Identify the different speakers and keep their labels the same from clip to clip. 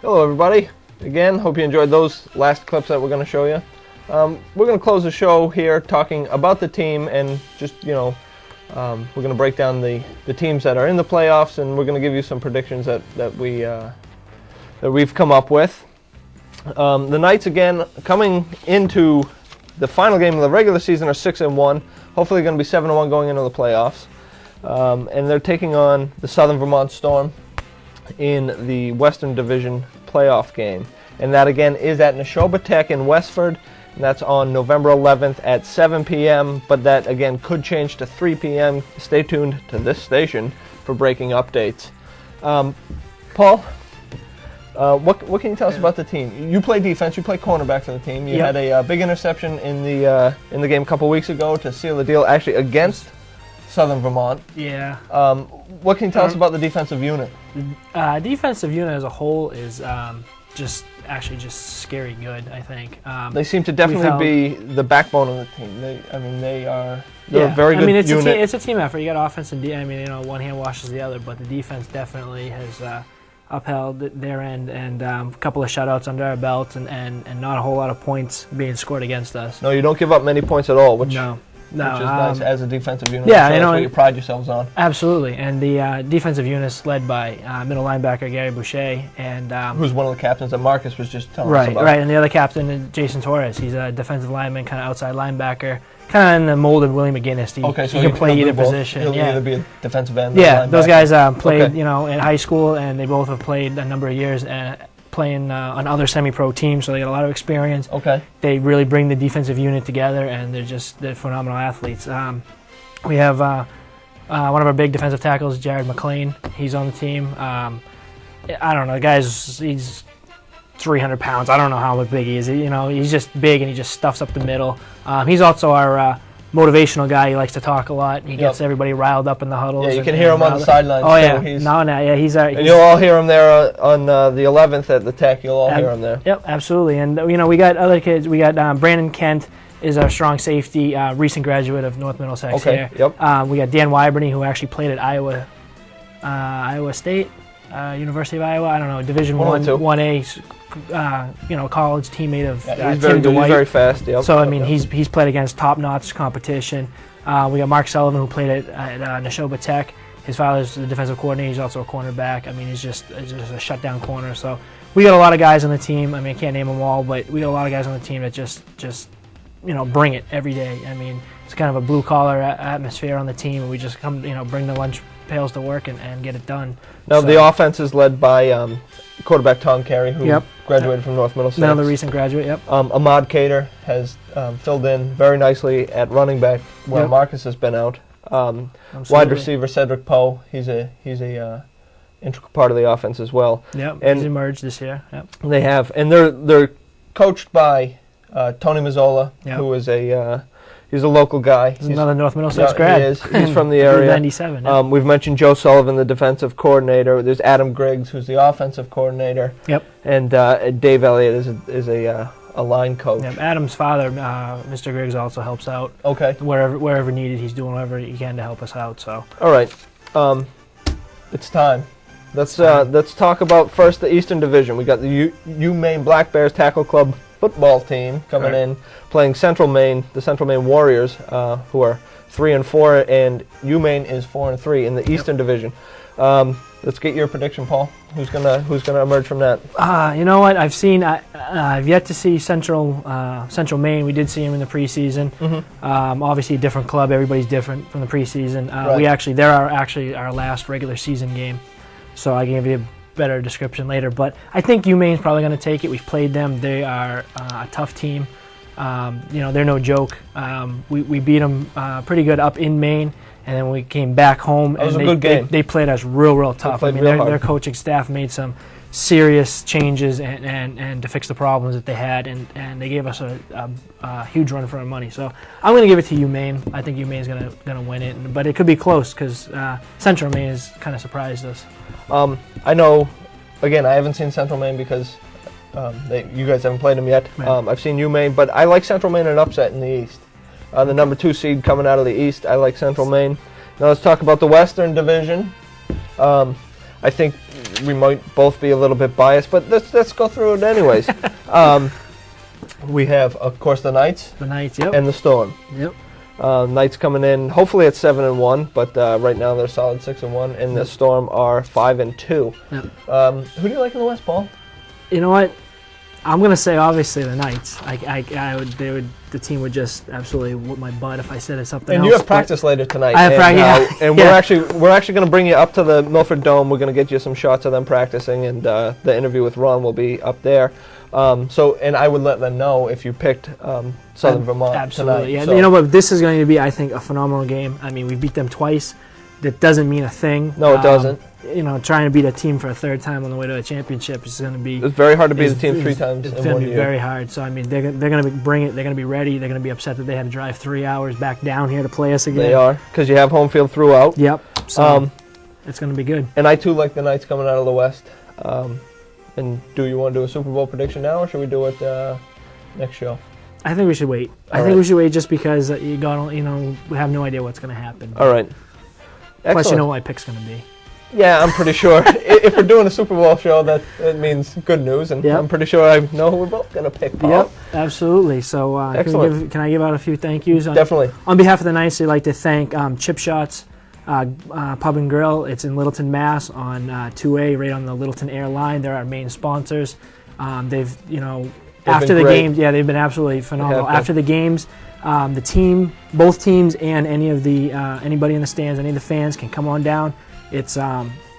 Speaker 1: Hello everybody. Again, hope you enjoyed those last clips that we're going to show you. We're going to close the show here talking about the team and just, we're going to break down the teams that are in the playoffs, and we're going to give you some predictions that we've come up with. The Knights, again, coming into the final game of the regular season, are 6-1. Hopefully going to be 7-1 going into the playoffs. And they're taking on the Southern Vermont Storm in the Western Division playoff game. And that, again, is at Neshoba Tech in Westford. And that's on November 11th at 7 p.m. But that, again, could change to 3 p.m. Stay tuned to this station for breaking updates. Paul, what can you tell us about the team? You play defense. You play cornerback for the team. You had a big interception in the game a couple weeks ago to seal the deal, actually against Southern Vermont.
Speaker 2: Yeah.
Speaker 1: What can you tell us about the defensive unit?
Speaker 2: Defensive unit as a whole is just scary good, I think.
Speaker 1: They seem to definitely be the backbone of the team. They're a very good unit.
Speaker 2: It's a team effort. You got offense and one hand washes the other, but the defense definitely has upheld their end, and a couple of shutouts under our belts, and not a whole lot of points being scored against us.
Speaker 1: No, you don't give up many points at all, which is nice as a defensive unit.
Speaker 2: Yeah,
Speaker 1: that's what you pride yourselves on.
Speaker 2: Absolutely, and the defensive unit is led by middle linebacker Gary Boucher, and
Speaker 1: who's one of the captains that Marcus was just telling us about.
Speaker 2: Right, and the other captain is Jason Torres. He's a defensive lineman, kind of outside linebacker, kind of in the mold of Willie McGinnis.
Speaker 1: So
Speaker 2: he can play either position.
Speaker 1: He'll either be a defensive end.
Speaker 2: Yeah, those guys played in high school, and they both have played a number of years playing on other semi-pro teams, so they got a lot of experience.
Speaker 1: Okay.
Speaker 2: They really bring the defensive unit together, and they're phenomenal athletes. We have one of our big defensive tackles, Jared McLean. He's on the team. I don't know, the guy's he's 300 pounds. I don't know how big he is. He's just big, and he just stuffs up the middle. He's also our motivational guy. He likes to talk a lot. He gets everybody riled up in the huddles.
Speaker 1: Yeah, you can hear him on the sidelines.
Speaker 2: Oh yeah,
Speaker 1: and you'll all hear him there on the 11th at the Tech. You'll all hear him there.
Speaker 2: Yep, absolutely. And we got other kids. We got Brandon Kent is our strong safety, recent graduate of North Middlesex here.
Speaker 1: Yep.
Speaker 2: We got Dan Wyberny, who actually played at Iowa State, University of Iowa. I don't know, Division 1A. College teammate of Tim Dwight.
Speaker 1: He's very fast. Yep.
Speaker 2: So he's played against top-notch competition. We got Mark Sullivan, who played at Neshoba Tech. His father's the defensive coordinator. He's also a cornerback. He's just a shutdown corner. So we got a lot of guys on the team. I can't name them all, but we got a lot of guys on the team that just bring it every day. It's kind of a blue-collar atmosphere on the team, and we just come bring the lunch pails to work and get it done.
Speaker 1: Now the offense is led by quarterback Tom Carey, who graduated from North Middlesex.
Speaker 2: Another recent graduate, yep.
Speaker 1: Ahmad Cater has filled in very nicely at running back where Marcus has been out. Wide receiver Cedric Poe, he's a integral part of the offense as well.
Speaker 2: Yep,
Speaker 1: and
Speaker 2: he's emerged this year. Yep.
Speaker 1: They have, and they're coached by Tony Mazzola, who is he's a local guy.
Speaker 2: He's another North Middlesex grad.
Speaker 1: He is. He's from the area.
Speaker 2: 97. Yep.
Speaker 1: We've mentioned Joe Sullivan, the defensive coordinator. There's Adam Griggs, who's the offensive coordinator.
Speaker 2: Yep.
Speaker 1: And Dave Elliott is a line coach.
Speaker 2: Yep. Adam's father, Mr. Griggs, also helps out.
Speaker 1: Okay.
Speaker 2: Wherever needed, he's doing whatever he can to help us out. So.
Speaker 1: All right. It's time. Let's talk about first the Eastern Division. We got the UMaine Black Bears Tackle Club football team coming in, playing Central Maine, the Central Maine Warriors, who are 3-4, and UMaine is 4-3 in the Eastern Division. Let's get your prediction, Paul. Who's gonna emerge from that?
Speaker 2: You know what? I've yet to see Central Maine. We did see them in the preseason. Mm-hmm. Obviously, a different club. Everybody's different from the preseason. They're our last regular season game, so I can give you a better description later. But I think UMaine's probably going to take it. We've played them. They are a tough team. They're no joke. We beat them pretty good up in Maine, and then we came back home.
Speaker 1: It was a good game.
Speaker 2: They played us real tough.
Speaker 1: Their
Speaker 2: coaching staff made some serious changes and to fix the problems that they had, and they gave us a huge run for our money. So I'm going to give it to UMaine. I think UMaine's going to win it, but it could be close because Central Maine has kind of surprised us.
Speaker 1: I know, again, I haven't seen Central Maine because you guys haven't played them yet.
Speaker 2: Right.
Speaker 1: I've seen UMaine, but I like Central Maine an upset in the East. The number 2 seed coming out of the East, I like Central Maine. Now let's talk about the Western Division. I think we might both be a little bit biased, but let's go through it anyways. We have, of course, the Knights.
Speaker 2: The Knights, yep.
Speaker 1: And the Storm.
Speaker 2: Yep.
Speaker 1: Knights coming in, hopefully at 7-1, but right now they're solid 6-1, and the Storm are 5-2.
Speaker 2: Yep.
Speaker 1: Who do you like in the West, Paul?
Speaker 2: You know what? I'm gonna say obviously the Knights. The team would just absolutely whoop my butt if I said something else.
Speaker 1: And you have practice later tonight.
Speaker 2: I have practice,
Speaker 1: and we're actually gonna bring you up to the Milford Dome. We're gonna get you some shots of them practicing, and the interview with Ron will be up there. And I would let them know if you picked Southern Vermont
Speaker 2: absolutely,
Speaker 1: tonight.
Speaker 2: yeah.
Speaker 1: So.
Speaker 2: You know, but this is going to be, I think, a phenomenal game. I mean, we beat them twice. That doesn't mean a thing.
Speaker 1: No, it doesn't.
Speaker 2: You know, trying to beat a team for a third time on the way to a championship is going to be.
Speaker 1: It's very hard to beat a team 3 times in 1 year.
Speaker 2: It's going to be very hard. So I mean, they're going to bring it. They're going to be ready. They're going to be upset that they had to drive 3 hours back down here to play us again.
Speaker 1: They are, because you have home field throughout.
Speaker 2: Yep. So it's going to be good.
Speaker 1: And I too like the Knights coming out of the West. And do you want to do a Super Bowl prediction now, or should we do it next show?
Speaker 2: I think we should wait. I think we should wait just because we have no idea what's going to happen.
Speaker 1: All right. Excellent.
Speaker 2: Plus, you know what my pick's going to be.
Speaker 1: Yeah, I'm pretty sure. If we're doing a Super Bowl show, that means good news, and I'm pretty sure I know who we're both going to pick, Paul.
Speaker 2: Yep, absolutely. So can I give out a few thank yous?
Speaker 1: Definitely.
Speaker 2: On behalf of the Knights, I'd like to thank Chip Shots Pub and Grill. It's in Littleton, Mass. on 2A, right on the Littleton Air line. They're our main sponsors. They've after the games, they've been absolutely phenomenal. After the games, the team, both teams, and any of the anybody in the stands, any of the fans can come on down. It's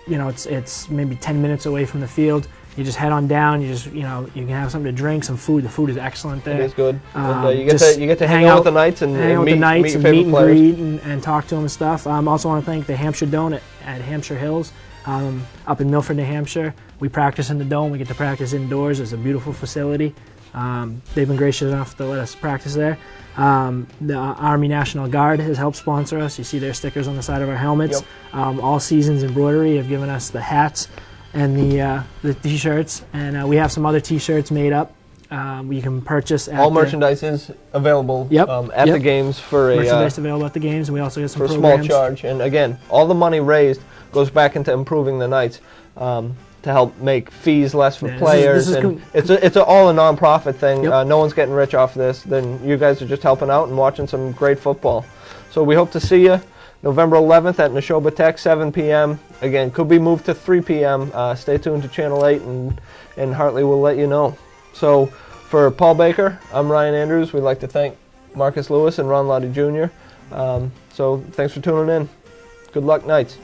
Speaker 2: it's maybe 10 minutes away from the field. You just head on down. You can have something to drink, some food. The food is excellent there.
Speaker 1: It is good. And, you get to hang out with the Knights and meet your favorite players.
Speaker 2: Greet and talk to them and stuff. I also want to thank the Hampshire Dome at Hampshire Hills up in Milford, New Hampshire. We practice in the Dome. We get to practice indoors. It's a beautiful facility. They've been gracious enough to let us practice there. The Army National Guard has helped sponsor us. You see their stickers on the side of our helmets. Yep. All Seasons Embroidery have given us the hats and the T-shirts, and we have some other T-shirts made up. You can purchase. All
Speaker 1: merchandise is available at the games for
Speaker 2: merchandise available at the games, and we also get some
Speaker 1: for
Speaker 2: programs.
Speaker 1: A small charge. And again, all the money raised goes back into improving the Knights. To help make fees less for players, it's all a non-profit thing.
Speaker 2: Yep.
Speaker 1: No one's getting rich off this. Then you guys are just helping out and watching some great football. So we hope to see you November 11th at Neshoba Tech, 7 p.m. Again, could be moved to 3 p.m. Stay tuned to Channel 8, and Hartley will let you know. So for Paul Baker, I'm Ryan Andrews. We'd like to thank Marcus Lewis and Ron Lottie Jr. So thanks for tuning in. Good luck, Knights.